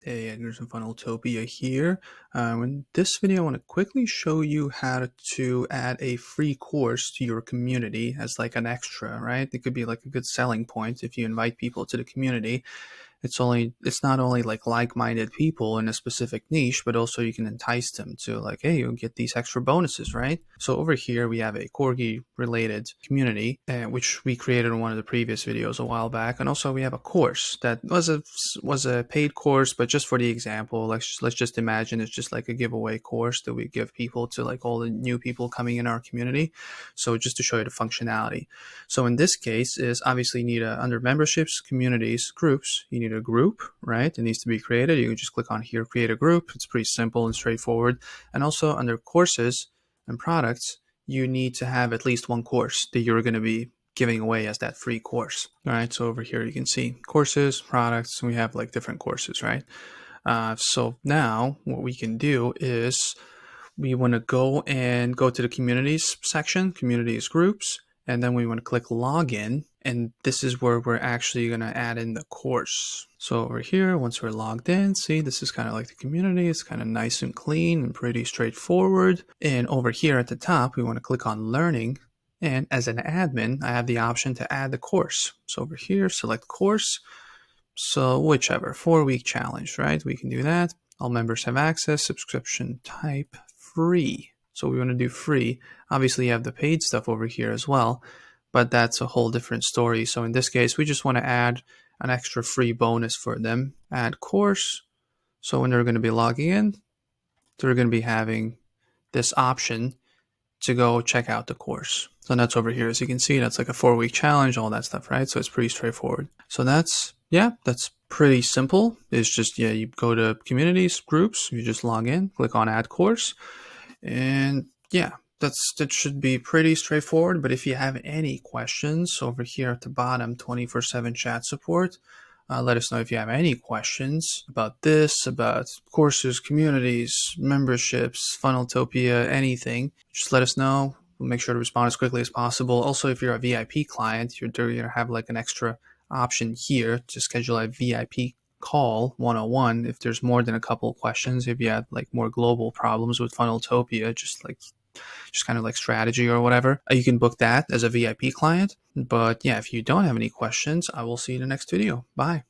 Hey, Edgar's from Funneltopia here. In this video, I want to quickly show you how to add a free course to your community as like an extra, right? It could be like a good selling point if you invite people to the community. It's not only like-minded people in a specific niche, but also you can entice them to like, hey, you'll get these extra bonuses, right? So over here we have a corgi related community, which we created in one of the previous videos a while back, and also we have a course that was a paid course, but just for the example, let's just imagine it's just like a giveaway course that we give people to like all the new people coming in our community. So just to show you the functionality. So in this case is obviously you need under memberships, communities, groups, you need a group, right? It needs to be created. You can just click on here, create a group. It's pretty simple and straightforward. And also under courses and products, you need to have at least one course that you're going to be giving away as that free course. All right. So over here, you can see courses, products, and we have like different courses, right? So now what we can do is we want to go to the communities section, communities groups, and then we want to click login, and this is where we're actually going to add in the course. So over here, once we're logged in, see, this is kind of like the community. It's kind of nice and clean and pretty straightforward. And over here at the top, we want to click on learning. And as an admin, I have the option to add the course. So over here, select course. So whichever, 4-week challenge, right? We can do that. All members have access, subscription type, free. So we want to do free. Obviously you have the paid stuff over here as well, but that's a whole different story. So in this case, we just want to add an extra free bonus for them. Add course. So when they're going to be logging in, they're going to be having this option to go check out the course. So that's over here. As you can see, that's like a 4-week challenge, all that stuff, right? So it's pretty straightforward. So that's pretty simple. It's just, you go to communities, groups, you just log in, click on add course, and that should be pretty straightforward. But if you have any questions, over here at the bottom, 24/7 chat support, let us know if you have any questions about this, about courses, communities, memberships, Funneltopia, anything. Just let us know. We'll make sure to respond as quickly as possible. Also, if you're a VIP client, you're going to have like an extra option here to schedule a VIP call 101 if there's more than a couple of questions. If you have like more global problems with Funneltopia, just kind of like strategy or whatever, you can book that as a VIP client. But yeah, if you don't have any questions, I will see you in the next video. Bye.